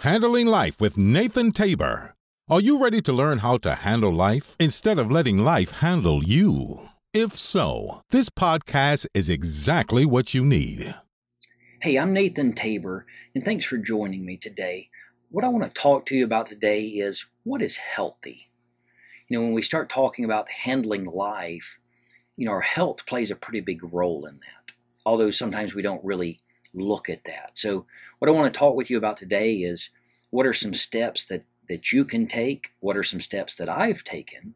Handling Life with Nathan Tabor. Are you ready to learn how to handle life instead of letting life handle you? If so, this podcast is exactly what you need. Hey, I'm Nathan Tabor, and thanks for joining me today. What I want to talk to you about today is what is healthy. When we start talking about handling life, our health plays a pretty big role in that, although sometimes we don't really look at that. So what I want to talk with you about today is what are some steps that you can take, what are some steps that I've taken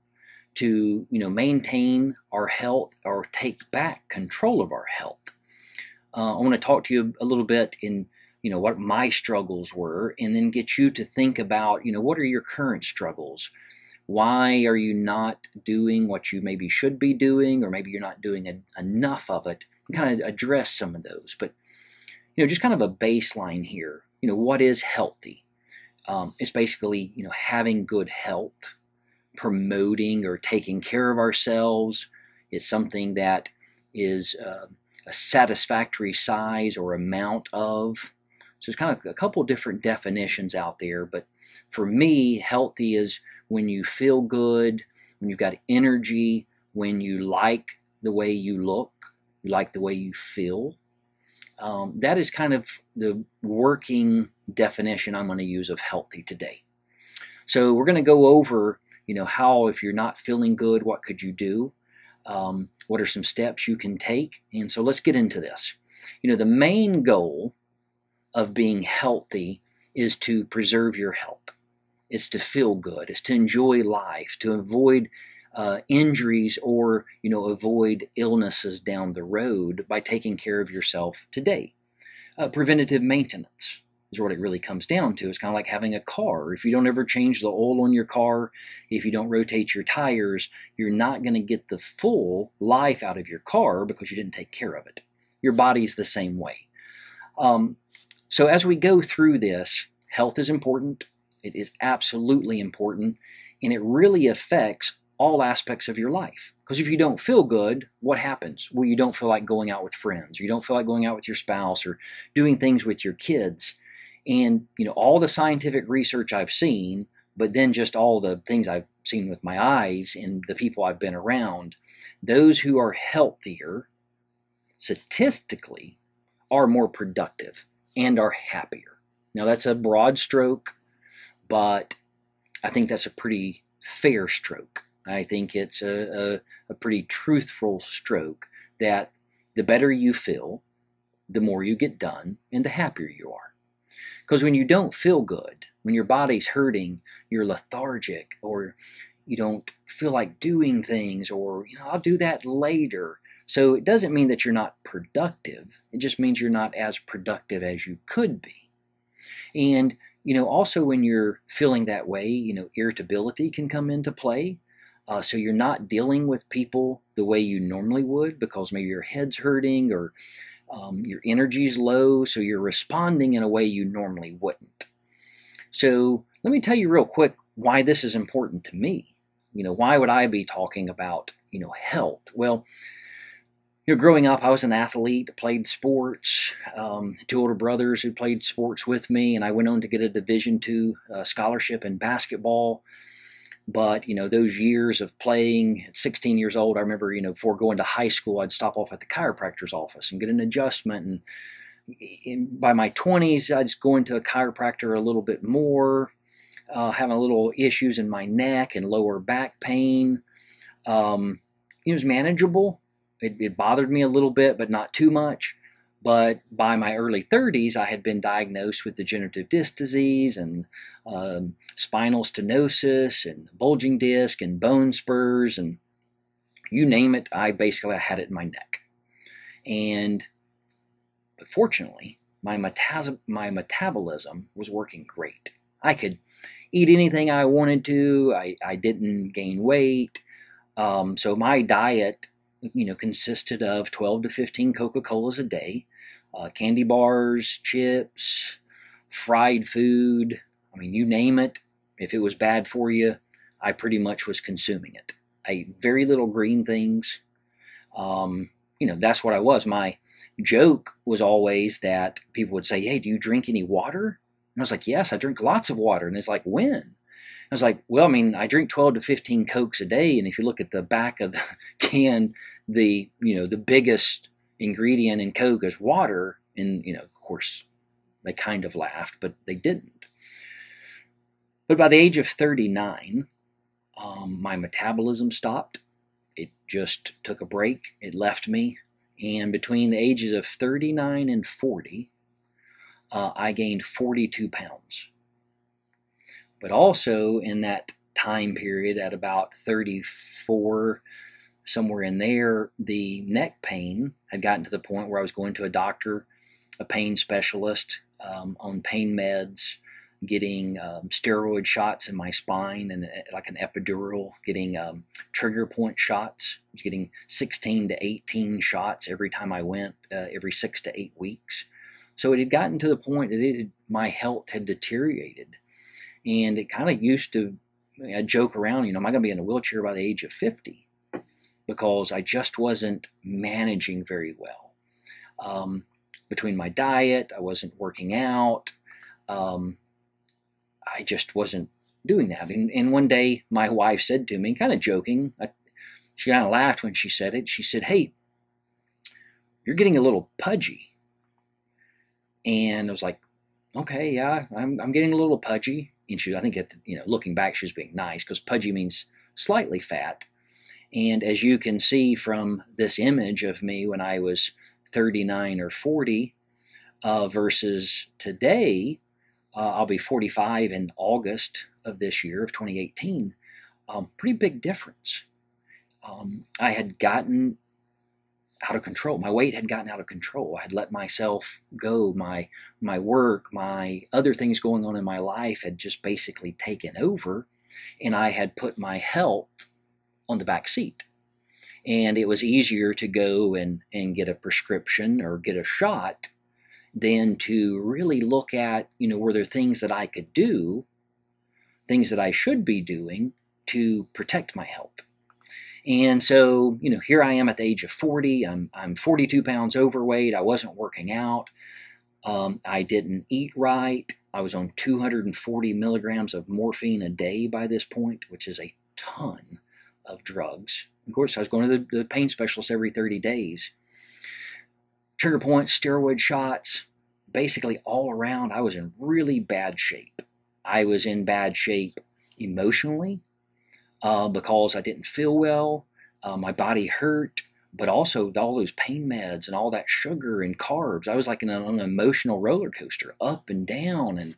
to maintain our health or take back control of our health. I want to talk to you a little bit in what my struggles were, and then get you to think about what are your current struggles. Why are you not doing what you maybe should be doing, or maybe you're not doing enough of it, and kind of address some of those. But just kind of a baseline here. What is healthy? It's basically having good health, promoting or taking care of ourselves. It's something that is a satisfactory size or amount of. So it's kind of a couple different definitions out there, but for me, healthy is when you feel good, when you've got energy, when you like the way you look, you like the way you feel. That is kind of the working definition I'm going to use of healthy today. So we're going to go over, how, if you're not feeling good, what could you do? What are some steps you can take? And so let's get into this. The main goal of being healthy is to preserve your health. It's to feel good. It's to enjoy life, to avoid injuries or, avoid illnesses down the road by taking care of yourself today. Preventative maintenance is what it really comes down to. It's kind of like having a car. If you don't ever change the oil on your car, if you don't rotate your tires, you're not going to get the full life out of your car because you didn't take care of it. Your body's the same way. So as we go through this, health is important. It is absolutely important, and it really affects all aspects of your life. Because if you don't feel good, what happens? Well, you don't feel like going out with friends, or you don't feel like going out with your spouse, or doing things with your kids. And all the scientific research I've seen, but then just all the things I've seen with my eyes and the people I've been around, those who are healthier, statistically, are more productive and are happier. Now that's a broad stroke, but I think that's a pretty fair stroke. I think it's a pretty truthful stroke that the better you feel, the more you get done, and the happier you are. Because when you don't feel good, when your body's hurting, you're lethargic, or you don't feel like doing things, or I'll do that later. So it doesn't mean that you're not productive. It just means you're not as productive as you could be. And also when you're feeling that way, irritability can come into play. So you're not dealing with people the way you normally would because maybe your head's hurting, or your energy's low, so you're responding in a way you normally wouldn't. So let me tell you real quick why this is important to me. Why would I be talking about, health? Well, growing up, I was an athlete, played sports, two older brothers who played sports with me, and I went on to get a Division II scholarship in basketball. But, those years of playing at 16 years old, I remember, before going to high school, I'd stop off at the chiropractor's office and get an adjustment. And by my 20s, I was going to a chiropractor a little bit more, having a little issues in my neck and lower back pain. It was manageable. It bothered me a little bit, but not too much. But by my early 30s, I had been diagnosed with degenerative disc disease and spinal stenosis and bulging disc and bone spurs, and you name it, I had it in my neck. But fortunately, my metabolism was working great. I could eat anything I wanted to. I didn't gain weight. So my diet, consisted of 12 to 15 Coca-Colas a day, candy bars, chips, fried food. You name it. If it was bad for you, I pretty much was consuming it. I ate very little green things. That's what I was. My joke was always that people would say, hey, do you drink any water? I was like, yes, I drink lots of water. And it's like, when? I was like, well, I mean, I drink 12 to 15 Cokes a day. And if you look at the back of the can, the biggest ingredient in Coke is water. And, of course, they kind of laughed, but they didn't. But by the age of 39, my metabolism stopped. It just took a break. It left me. And between the ages of 39 and 40, I gained 42 pounds. But also in that time period, at about 34, somewhere in there, the neck pain had gotten to the point where I was going to a doctor, a pain specialist, on pain meds, getting steroid shots in my spine and like an epidural, getting trigger point shots. I was getting 16 to 18 shots every time I went, every 6 to 8 weeks. So it had gotten to the point that my health had deteriorated. And it kind of used to, I joke around, am I going to be in a wheelchair by the age of 50? Because I just wasn't managing very well. Between my diet, I wasn't working out. I just wasn't doing that. And one day my wife said to me, kind of joking, she kind of laughed when she said it. She said, hey, you're getting a little pudgy. And I was like, okay, yeah, I'm getting a little pudgy. And I think looking back, she was being nice, because pudgy means slightly fat. And as you can see from this image of me when I was 39 or 40 versus today, I'll be 45 in August of this year, of 2018. Pretty big difference. I had gotten out of control. My weight had gotten out of control. I had let myself go. My work, my other things going on in my life had just basically taken over, and I had put my health on the back seat. And it was easier to go and get a prescription or get a shot than to really look at, were there things that I could do, things that I should be doing to protect my health. And so, here I am at the age of 40. I'm 42 pounds overweight. I wasn't working out. I didn't eat right. I was on 240 milligrams of morphine a day by this point, which is a ton of drugs. Of course, I was going to the pain specialist every 30 days. Trigger points, steroid shots, basically all around, I was in really bad shape. I was in bad shape emotionally, because I didn't feel well. My body hurt, but also all those pain meds and all that sugar and carbs. I was like in an emotional roller coaster, up and down, and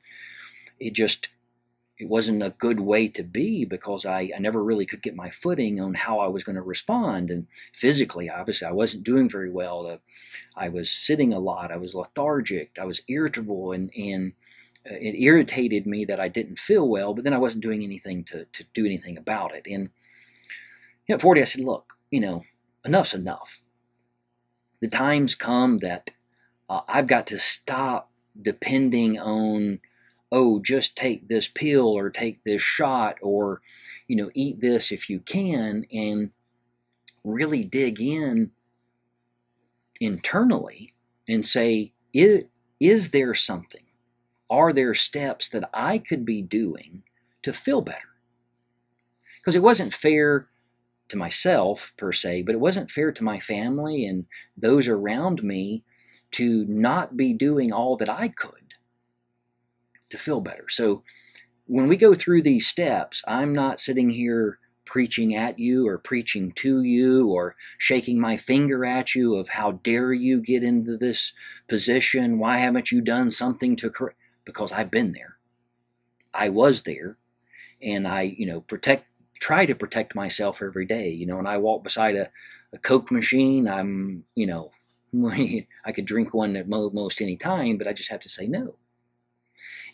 it wasn't a good way to be, because I never really could get my footing on how I was going to respond. And physically, obviously, I wasn't doing very well. I was sitting a lot. I was lethargic. I was irritable, and it irritated me that I didn't feel well, but then I wasn't doing anything to do anything about it. And at 40, I said, look, enough's enough. The time's come that I've got to stop depending on, just take this pill or take this shot or, eat this if you can, and really dig in internally and say, is there something? Are there steps that I could be doing to feel better? Because it wasn't fair to myself per se, but it wasn't fair to my family and those around me to not be doing all that I could to feel better. So when we go through these steps, I'm not sitting here preaching at you or preaching to you or shaking my finger at you of how dare you get into this position, why haven't you done something to correct? Because I've been there. I was there, and I, try to protect myself every day. When I walk beside a Coke machine, I'm, I could drink one at most any time, but I just have to say no.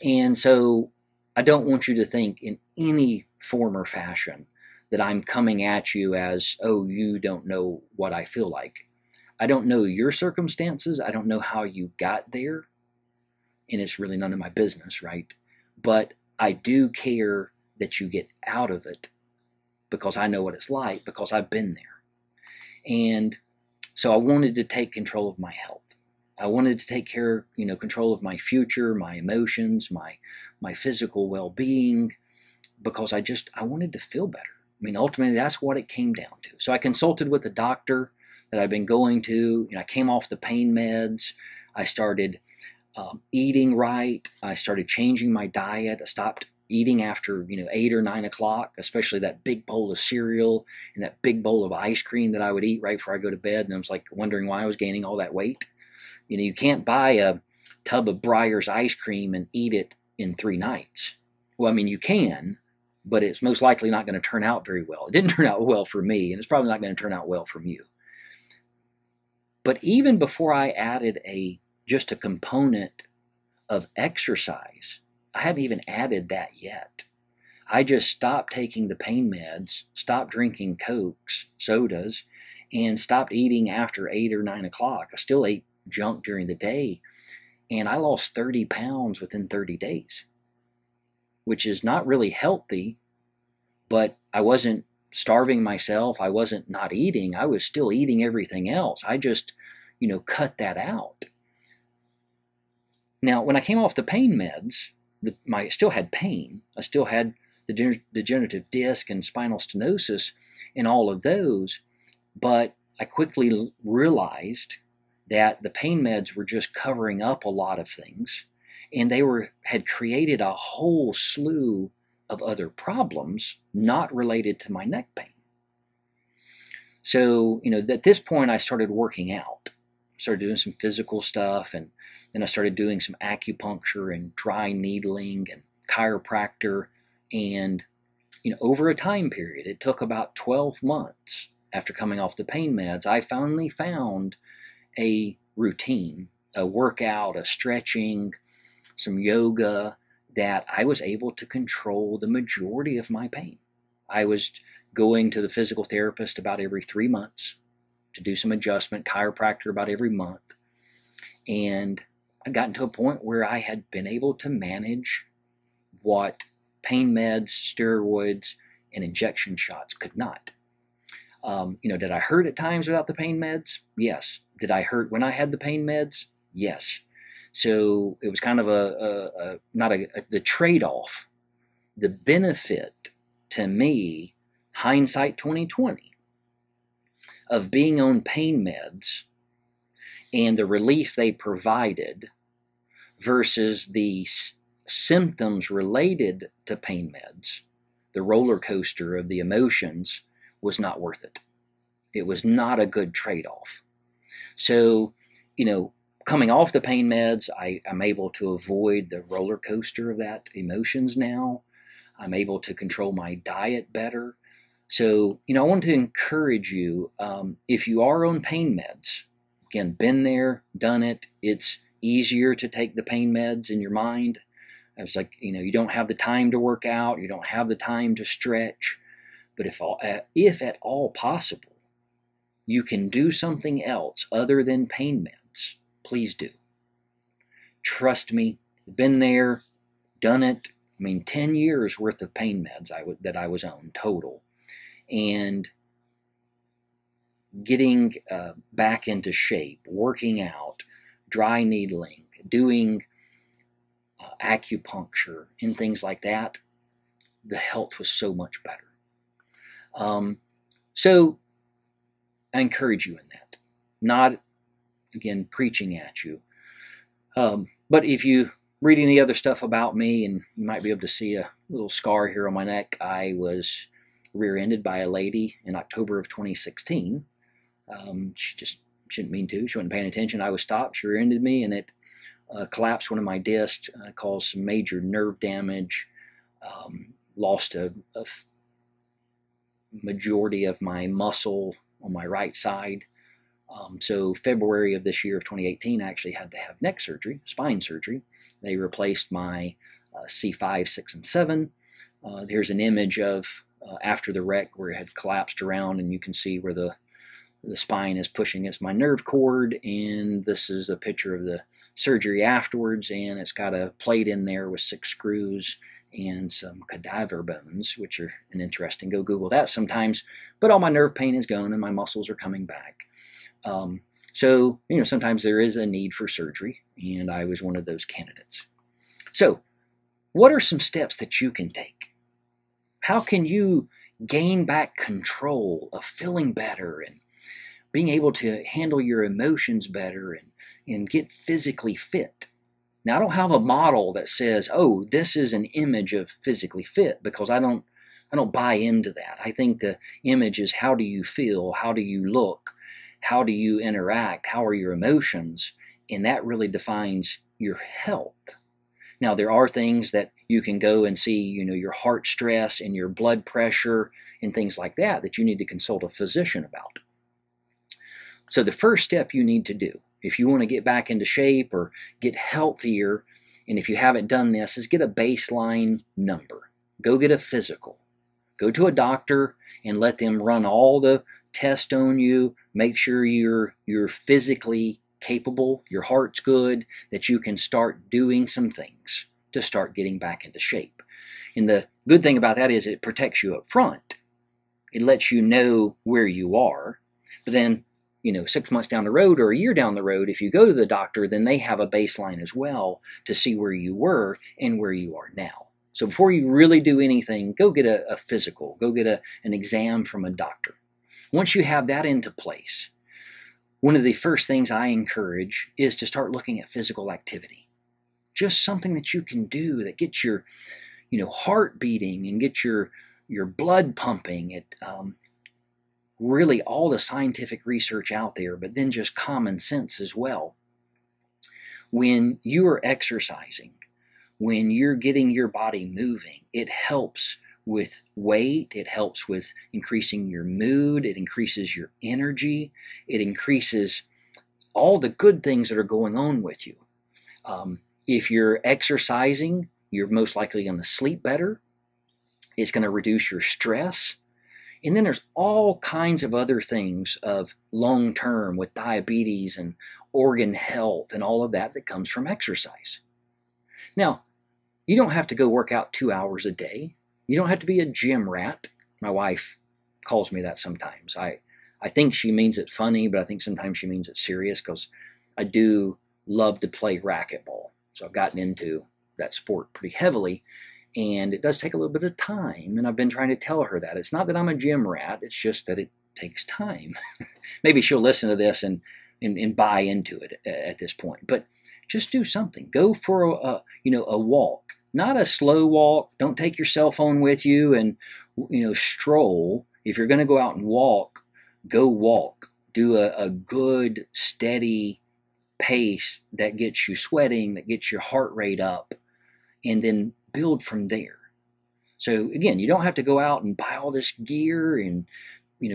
And so I don't want you to think in any form or fashion that I'm coming at you as, you don't know what I feel like. I don't know your circumstances. I don't know how you got there. And it's really none of my business, right? But I do care that you get out of it, because I know what it's like, because I've been there. And so I wanted to take control of my health. I wanted to take care, control of my future, my emotions, my physical well-being, because I wanted to feel better. I mean, ultimately, that's what it came down to. So I consulted with a doctor that I've been going to. I came off the pain meds. I started eating right. I started changing my diet. I stopped eating after 8 or 9 o'clock, especially that big bowl of cereal and that big bowl of ice cream that I would eat right before I go to bed. And I was like wondering why I was gaining all that weight. You can't buy a tub of Breyer's ice cream and eat it in 3 nights. Well, I mean, you can, but it's most likely not going to turn out very well. It didn't turn out well for me, and it's probably not going to turn out well for you. But even before I added just a component of exercise, I hadn't even added that yet. I just stopped taking the pain meds, stopped drinking Cokes, sodas, and stopped eating after 8 or 9 o'clock. I still ate junk during the day, and I lost 30 pounds within 30 days, which is not really healthy, but I wasn't starving myself. I wasn't not eating. I was still eating everything else. I just, cut that out. Now, when I came off the pain meds, I still had pain. I still had the degenerative disc and spinal stenosis and all of those, but I quickly realized that the pain meds were just covering up a lot of things, and they had created a whole slew of other problems not related to my neck pain. So, at this point I started working out, started doing some physical stuff, and then I started doing some acupuncture and dry needling and chiropractor. And, over a time period, it took about 12 months after coming off the pain meds, I finally found a routine, a workout, a stretching, some yoga, that I was able to control the majority of my pain. I was going to the physical therapist about every 3 months to do some adjustment, chiropractor about every month. And I'd gotten to a point where I had been able to manage what pain meds, steroids, and injection shots could not. Did I hurt at times without the pain meds? Yes. Did I hurt when I had the pain meds? Yes. So it was kind of the trade-off, the benefit to me, hindsight 2020, of being on pain meds and the relief they provided versus the symptoms related to pain meds, the roller coaster of the emotions, was not worth it. It was not a good trade-off. So, coming off the pain meds, I'm able to avoid the roller coaster of that emotions now. I'm able to control my diet better. So, I want to encourage you, if you are on pain meds, again, been there, done it, it's easier to take the pain meds in your mind. It's like, you don't have the time to work out, you don't have the time to stretch, but if at all possible, you can do something else other than pain meds, please do. Trust me, been there, done it. 10 years worth of pain meds that I was on total. And getting back into shape, working out, dry needling, doing acupuncture and things like that, the health was so much better. So I encourage you in that. Not, again, preaching at you. But if you read any other stuff about me, and you might be able to see a little scar here on my neck, I was rear-ended by a lady in October of 2016. She just didn't mean to. She wasn't paying attention. I was stopped. She rear-ended me, and it collapsed one of my discs, caused some major nerve damage, lost a majority of my muscle on my right side. So February of this year of 2018, I actually had to have neck surgery, spine surgery. They replaced my C5, 6, and 7. Here's an image of after the wreck where it had collapsed around, and you can see where the spine is pushing against my nerve cord, and this is a picture of the surgery afterwards, and it's got a plate in there with 6 screws and some cadaver bones, which are an interesting, go Google that sometimes, but all my nerve pain is gone and my muscles are coming back. So, sometimes there is a need for surgery, and I was one of those candidates. So, what are some steps that you can take? How can you gain back control of feeling better and being able to handle your emotions better and get physically fit? Now, I don't have a model that says, oh, this is an image of physically fit, because I don't buy into that. I think the image is, how do you feel? How do you look? How do you interact? How are your emotions? And that really defines your health. Now, there are things that you can go and see, your heart stress and your blood pressure and things like that you need to consult a physician about. So the first step you need to do, if you want to get back into shape or get healthier, and if you haven't done this, is get a baseline number. Go get a physical. Go to a doctor and let them run all the tests on you. Make sure you're physically capable, your heart's good, that you can start doing some things to start getting back into shape. And the good thing about that is it protects you up front. It lets you know where you are. But then, 6 months down the road or a year down the road, if you go to the doctor, then they have a baseline as well to see where you were and where you are now. So before you really do anything, go get a physical. Go get an exam from a doctor. Once you have that into place, one of the first things I encourage is to start looking at physical activity. Just something that you can do that gets your, heart beating and get your blood pumping. It really all the scientific research out there, but then just common sense as well. When you are exercising, when you're getting your body moving, it helps with weight, it helps with increasing your mood, it increases your energy, it increases all the good things that are going on with you. If you're exercising, you're most likely going to sleep better. It's going to reduce your stress. And then there's all kinds of other things of long-term with diabetes and organ health and all of that comes from exercise. Now, you don't have to go work out 2 hours a day. You don't have to be a gym rat. My wife calls me that sometimes. I think she means it funny, but I think sometimes she means it serious, because I do love to play racquetball. So I've gotten into that sport pretty heavily, and it does take a little bit of time, and I've been trying to tell her that. It's not that I'm a gym rat, it's just that it takes time. Maybe she'll listen to this and buy into it at this point. But just do something. Go for a walk. Not a slow walk. Don't take your cell phone with you and, stroll. If you're going to go out and walk, go walk. Do a good, steady pace that gets you sweating, that gets your heart rate up, and then build from there. So again, you don't have to go out and buy all this gear and,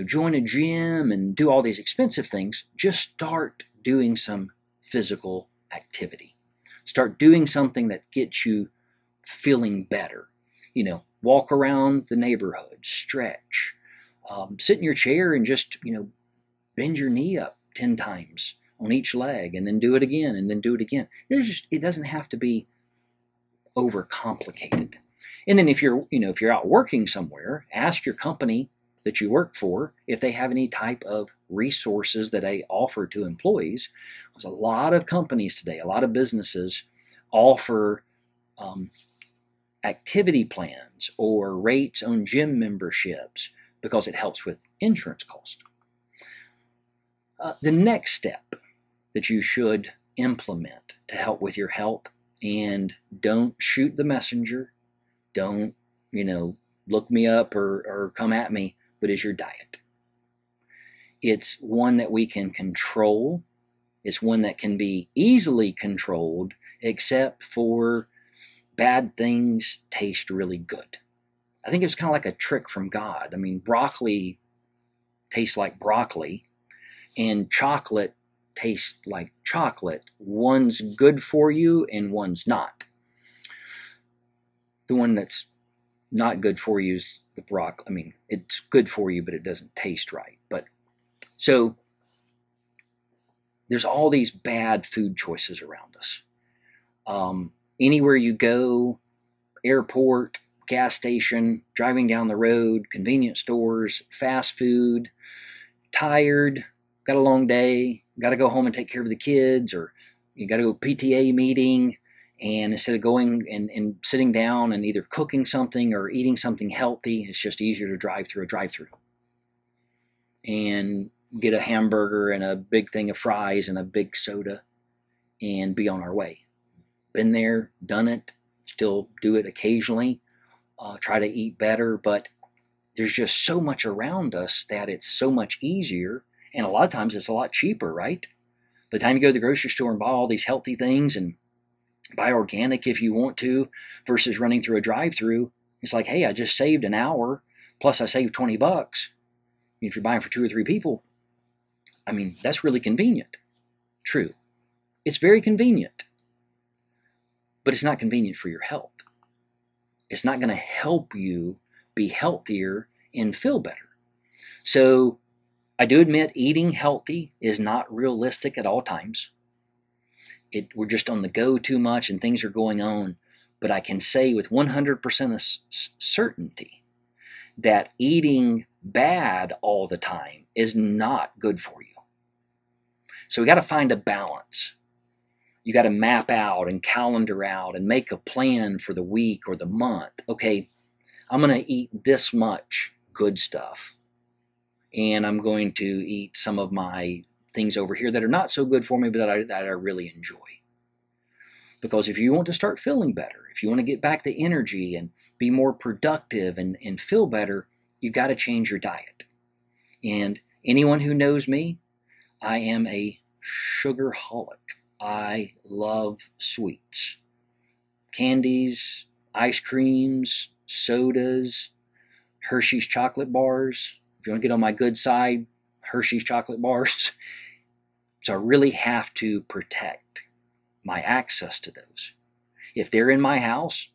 join a gym and do all these expensive things. Just start doing some physical activity. Start doing something that gets you feeling better. Walk around the neighborhood, stretch, sit in your chair and just, bend your knee up 10 times on each leg, and then do it again, and then do it again. It doesn't have to be overcomplicated. And then if you're out working somewhere, ask your company that you work for if they have any type of resources that they offer to employees. There's a lot of companies today, a lot of businesses offer activity plans or rates on gym memberships because it helps with insurance costs. The next step that you should implement to help with your health, and don't shoot the messenger, don't, look me up or come at me, but is your diet. It's one that we can control. It's one that can be easily controlled, except for bad things taste really good. I think it's kind of like a trick from God. I mean, broccoli tastes like broccoli, and chocolate tastes like chocolate. One's good for you and one's not. The one that's not good for you is the broccoli. I mean, it's good for you, but it doesn't taste right. But so there's all these bad food choices around us. Anywhere you go, airport, gas station, driving down the road, convenience stores, fast food, tired, got a long day, got to go home and take care of the kids, or you got to go to a PTA meeting, and instead of going and sitting down and either cooking something or eating something healthy, it's just easier to drive through a drive-through and get a hamburger and a big thing of fries and a big soda and be on our way. Been there, done it, still do it occasionally, try to eat better, but there's just so much around us that it's so much easier, and a lot of times it's a lot cheaper, right? By the time you go to the grocery store and buy all these healthy things and buy organic if you want to, versus running through a drive-through, it's like, hey, I just saved an hour, plus I saved $20. If you're buying for 2 or 3 people, I mean, that's really convenient. True. It's very convenient, but it's not convenient for your health. It's not going to help you be healthier and feel better. So I do admit eating healthy is not realistic at all times. We're just on the go too much and things are going on. But I can say with 100% of certainty that eating bad all the time is not good for you. So we got to find a balance. You got to map out and calendar out and make a plan for the week or the month. Okay, I'm going to eat this much good stuff, and I'm going to eat some of my things over here that are not so good for me, but that I really enjoy. Because if you want to start feeling better, if you want to get back the energy and be more productive and feel better, you got to change your diet. And anyone who knows me, I am a sugarholic. I love sweets. Candies, ice creams, sodas, Hershey's chocolate bars. If you want to get on my good side, Hershey's chocolate bars. So I really have to protect my access to those. If they're in my house,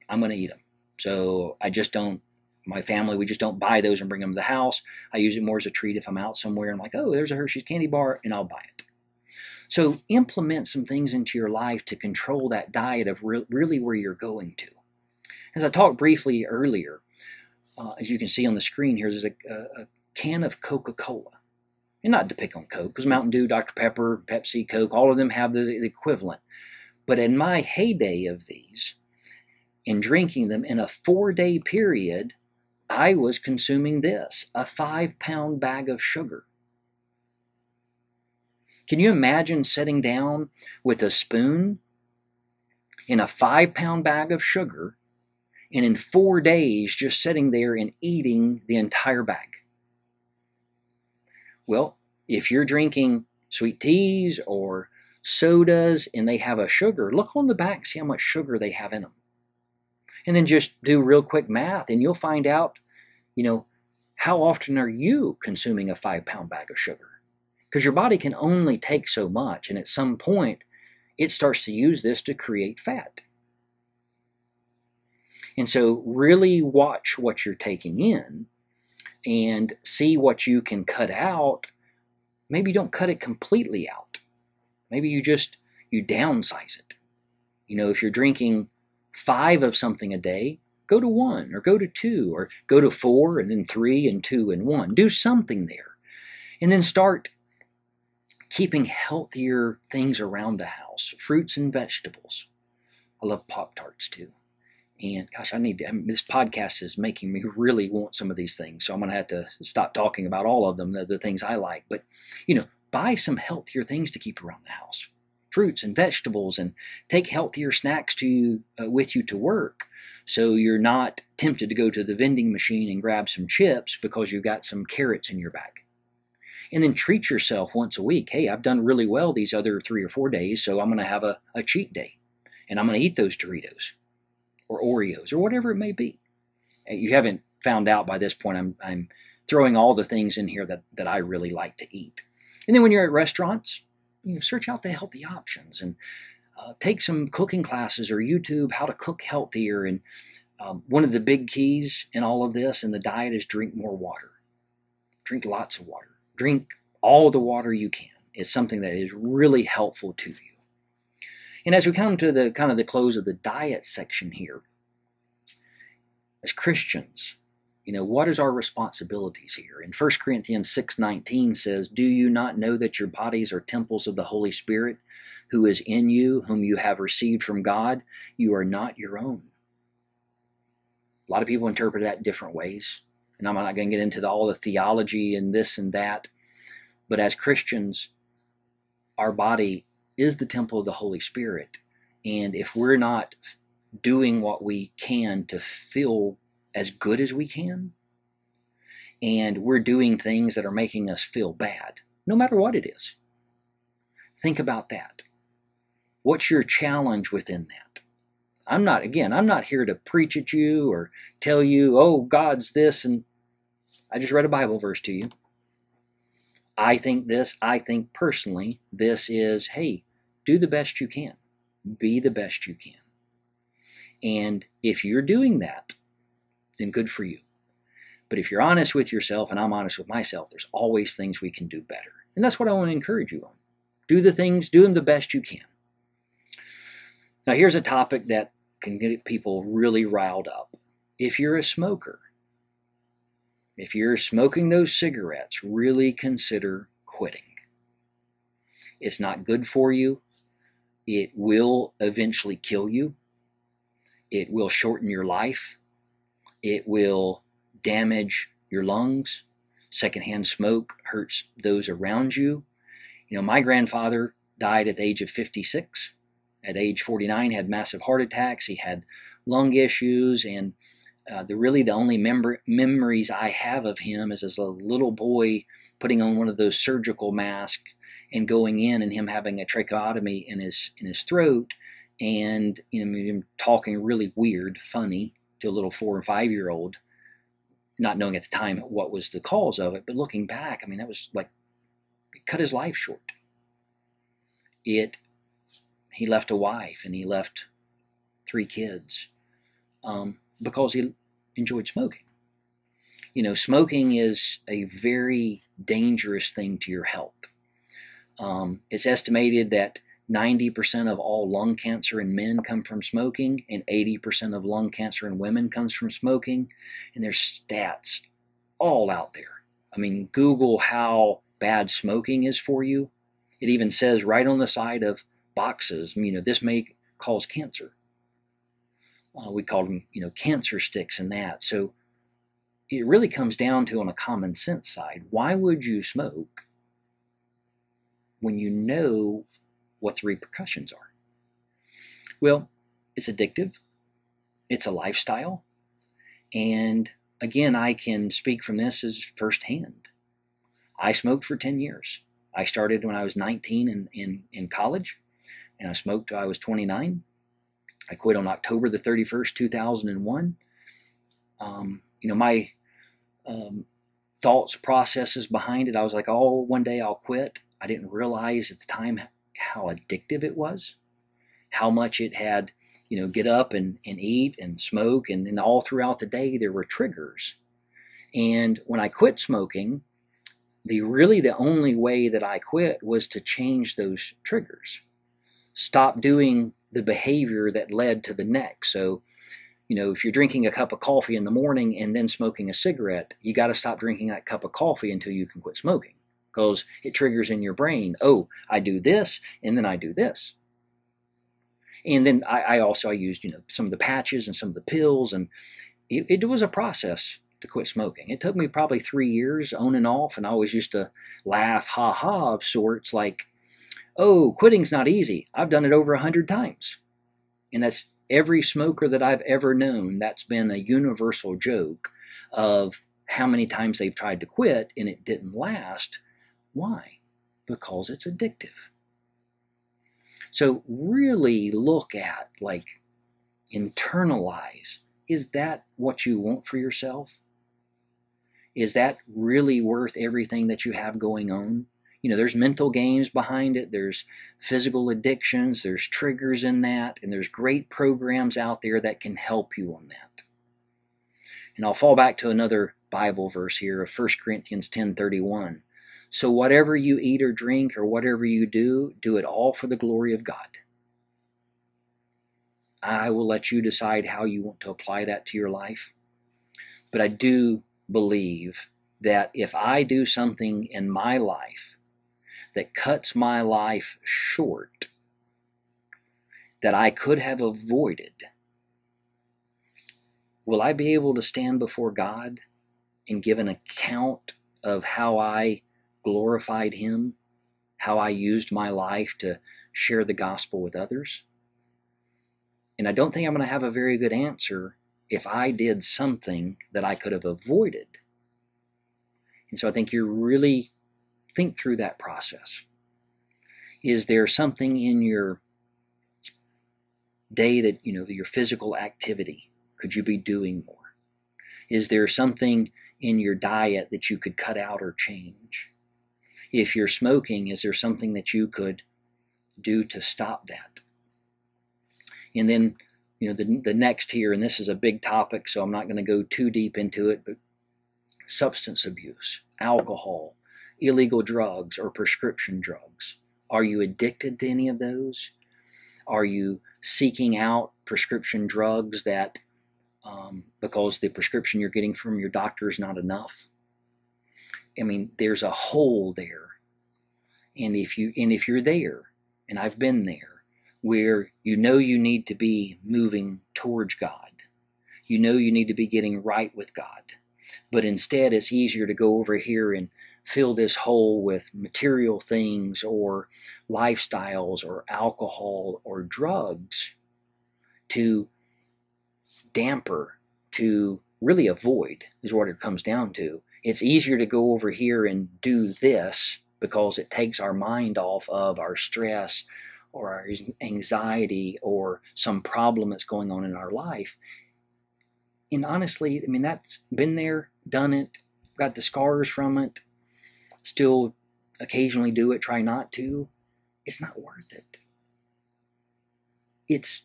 I'm going to eat them. So I just don't, my family, we just don't buy those and bring them to the house. I use it more as a treat if I'm out somewhere. I'm like, oh, there's a Hershey's candy bar, and I'll buy it. So implement some things into your life to control that diet of really where you're going to. As I talked briefly earlier, as you can see on the screen here, there's a can of Coca-Cola. And not to pick on Coke, because Mountain Dew, Dr. Pepper, Pepsi, Coke, all of them have the equivalent. But in my heyday of these, in drinking them in a 4-day period, I was consuming this, a 5-pound bag of sugar. Can you imagine sitting down with a spoon in a 5-pound bag of sugar, and in 4 days just sitting there and eating the entire bag? Well, if you're drinking sweet teas or sodas and they have a sugar, look on the back, see how much sugar they have in them. And then just do real quick math and you'll find out, how often are you consuming a 5-pound bag of sugar? Because your body can only take so much, and at some point, it starts to use this to create fat. And so really watch what you're taking in and see what you can cut out. Maybe don't cut it completely out. Maybe you downsize it. If you're drinking 5 of something a day, go to 1 or go to 2 or go to 4 and then 3 and 2 and 1. Do something there. And then start keeping healthier things around the house. Fruits and vegetables. I love Pop-Tarts too. And gosh, this podcast is making me really want some of these things. So I'm going to have to stop talking about all of them, the things I like. But, buy some healthier things to keep around the house. Fruits and vegetables, and take healthier snacks with you to work. So you're not tempted to go to the vending machine and grab some chips because you've got some carrots in your bag. And then treat yourself once a week. Hey, I've done really well these other 3 or 4 days, so I'm going to have a cheat day. And I'm going to eat those Doritos or Oreos or whatever it may be. You haven't found out by this point, I'm throwing all the things in here that I really like to eat. And then when you're at restaurants, search out the healthy options and take some cooking classes or YouTube, how to cook healthier. And one of the big keys in all of this in the diet is drink more water. Drink lots of water. Drink all the water you can. It's something that is really helpful to you. And as we come to the close of the diet section here, as Christians, What is our responsibilities here? In 1 Corinthians 6:19 says, "Do you not know that your bodies are temples of the Holy Spirit, who is in you, whom you have received from God? You are not your own." A lot of people interpret that different ways, and I'm not going to get into all the theology and this and that, but as Christians, our body is the temple of the Holy Spirit, and if we're not doing what we can to feel as good as we can, and we're doing things that are making us feel bad, no matter what it is, think about that. What's your challenge within that? I'm not here to preach at you or tell you, oh, God's this, and I just read a Bible verse to you. I think personally, this is, hey, do the best you can. Be the best you can. And if you're doing that, then good for you. But if you're honest with yourself, and I'm honest with myself, there's always things we can do better. And that's what I want to encourage you on. Do them the best you can. Now, here's a topic that can get people really riled up. If you're a smoker, if you're smoking those cigarettes, really consider quitting. It's not good for you. It will eventually kill you. It will shorten your life. It will damage your lungs. Secondhand smoke hurts those around you. My grandfather died at the age of 56. At age 49, had massive heart attacks. He had lung issues, and the only memories I have of him is as a little boy putting on one of those surgical masks and going in, and him having a tracheotomy in his throat, and him talking really weird, funny to a little 4 or 5-year-old, not knowing at the time what was the cause of it, but looking back, that was like, it cut his life short. He left a wife and he left 3 kids because he enjoyed smoking. Smoking is a very dangerous thing to your health. It's estimated that 90% of all lung cancer in men come from smoking, and 80% of lung cancer in women comes from smoking. And there's stats all out there. Google how bad smoking is for you. It even says right on the side of boxes, this may cause cancer. We call them, cancer sticks and that. So it really comes down to, on a common sense side, why would you smoke when you know what the repercussions are? Well, it's addictive. It's a lifestyle. And again, I can speak from this as firsthand. I smoked for 10 years. I started when I was 19 in college, and I smoked till I was 29. I quit on October the 31st, 2001. My thoughts, processes behind it, I was like, oh, one day I'll quit. I didn't realize at the time how addictive it was, how much it had, get up and eat and smoke, and then all throughout the day there were triggers. And when I quit smoking, the only way that I quit was to change those triggers. Stop doing the behavior that led to the next. So, if you're drinking a cup of coffee in the morning and then smoking a cigarette, you got to stop drinking that cup of coffee until you can quit smoking, because it triggers in your brain, oh, I do this, and then I do this. And then I used, some of the patches and some of the pills, and it was a process to quit smoking. It took me probably 3 years on and off, and I always used to laugh, ha-ha, of sorts, like, oh, quitting's not easy. I've done it over 100 times. And that's every smoker that I've ever known. That's been a universal joke of how many times they've tried to quit and it didn't last. Why? Because it's addictive. So really look at, internalize. Is that what you want for yourself? Is that really worth everything that you have going on? There's mental games behind it. There's physical addictions. There's triggers in that. And there's great programs out there that can help you on that. And I'll fall back to another Bible verse here of 1 Corinthians 10:31. So whatever you eat or drink or whatever you do, do it all for the glory of God. I will let you decide how you want to apply that to your life. But I do believe that if I do something in my life that cuts my life short, that I could have avoided, will I be able to stand before God and give an account of how I glorified Him, how I used my life to share the gospel with others? And I don't think I'm going to have a very good answer if I did something that I could have avoided. And so I think you really think through that process. Is there something in your day that, your physical activity, could you be doing more? Is there something in your diet that you could cut out or change? If you're smoking, is there something that you could do to stop that? And then, the next here, and this is a big topic, so I'm not going to go too deep into it, but substance abuse, alcohol, illegal drugs, or prescription drugs. Are you addicted to any of those? Are you seeking out prescription drugs that, because the prescription you're getting from your doctor is not enough? I mean, there's a hole there. And if you're there, and I've been there, where you need to be moving towards God, you need to be getting right with God, but instead it's easier to go over here and fill this hole with material things or lifestyles or alcohol or drugs to damper, to really avoid, is what it comes down to. It's easier to go over here and do this because it takes our mind off of our stress or our anxiety or some problem that's going on in our life. And honestly, I mean, that's been there, done it, got the scars from it, still occasionally do it, try not to. It's not worth it.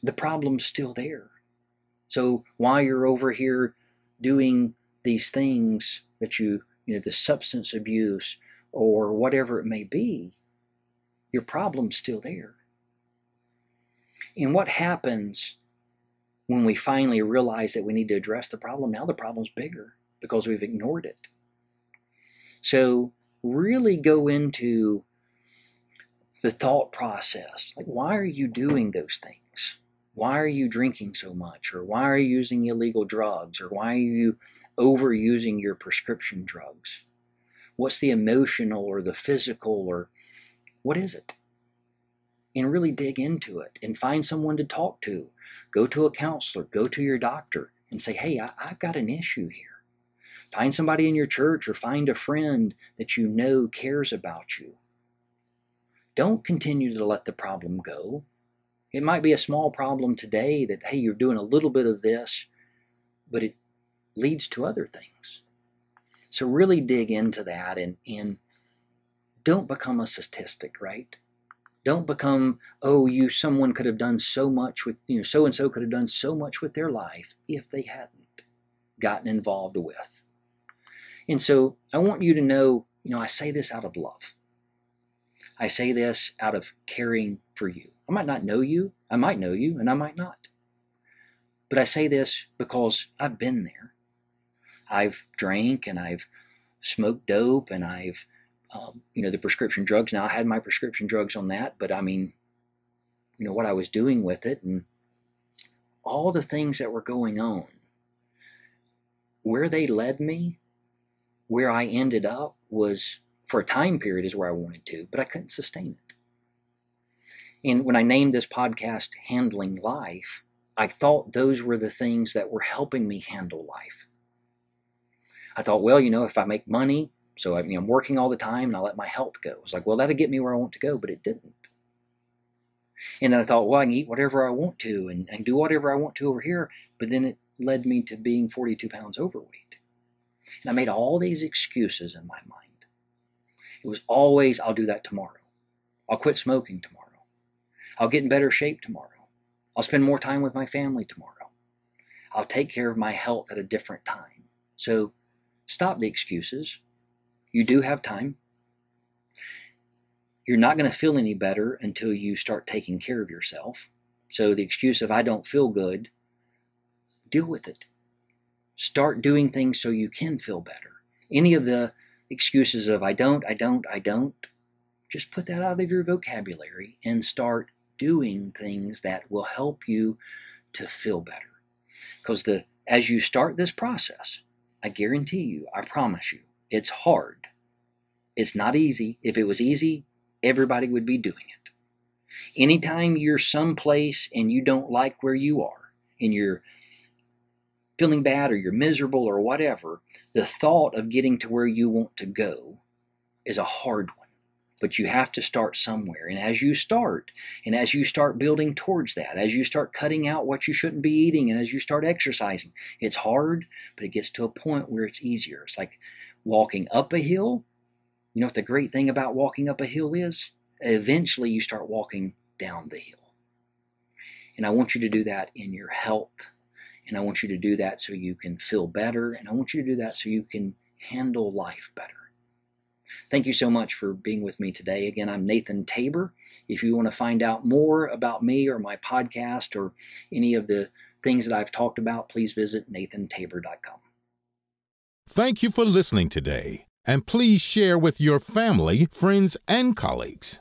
The problem's still there. So while you're over here doing these things that the substance abuse or whatever it may be, your problem's still there. And what happens when we finally realize that we need to address the problem? Now the problem's bigger because we've ignored it. So really go into the thought process. Like, why are you doing those things? Why are you drinking so much? Or why are you using illegal drugs? Or why are you overusing your prescription drugs? What's the emotional or the physical, or what is it? And really dig into it and find someone to talk to. Go to a counselor, go to your doctor and say, hey, I've got an issue here. Find somebody in your church or find a friend that cares about you. Don't continue to let the problem go. It might be a small problem today that, hey, you're doing a little bit of this, but it leads to other things. So really dig into that and don't become a statistic, right? Don't become, someone could have done so much with, so-and-so could have done so much with their life if they hadn't gotten involved with. And so I want you to know, I say this out of love. I say this out of caring for you. I might not know you. I might know you, and I might not. But I say this because I've been there. I've drank, and I've smoked dope, and I've the prescription drugs. Now I had my prescription drugs on that, but I mean, what I was doing with it and all the things that were going on, where they led me, where I ended up was, for a time period, is where I wanted to, but I couldn't sustain it. And when I named this podcast Handling Life, I thought those were the things that were helping me handle life. I thought, well, if I make money, so I'm working all the time and I let my health go. It's like, well, that'll get me where I want to go, but it didn't. And then I thought, well, I can eat whatever I want to and do whatever I want to over here. But then it led me to being 42 pounds overweight. And I made all these excuses in my mind. It was always, I'll do that tomorrow. I'll quit smoking tomorrow. I'll get in better shape tomorrow. I'll spend more time with my family tomorrow. I'll take care of my health at a different time. So stop the excuses. You do have time. You're not going to feel any better until you start taking care of yourself. So the excuse of I don't feel good, deal with it. Start doing things so you can feel better. Any of the excuses of I don't, just put that out of your vocabulary and start doing things that will help you to feel better. Because as you start this process, I guarantee you, I promise you, it's hard. It's not easy. If it was easy, everybody would be doing it. Anytime you're someplace and you don't like where you are, and you're feeling bad or you're miserable or whatever, the thought of getting to where you want to go is a hard one. But you have to start somewhere. And as you start building towards that, as you start cutting out what you shouldn't be eating, and as you start exercising, it's hard, but it gets to a point where it's easier. It's like walking up a hill. You know what the great thing about walking up a hill is? Eventually you start walking down the hill. And I want you to do that in your health. And I want you to do that so you can feel better. And I want you to do that so you can handle life better. Thank you so much for being with me today. Again, I'm Nathan Tabor. If you want to find out more about me or my podcast or any of the things that I've talked about, please visit nathantabor.com. Thank you for listening today. And please share with your family, friends, and colleagues.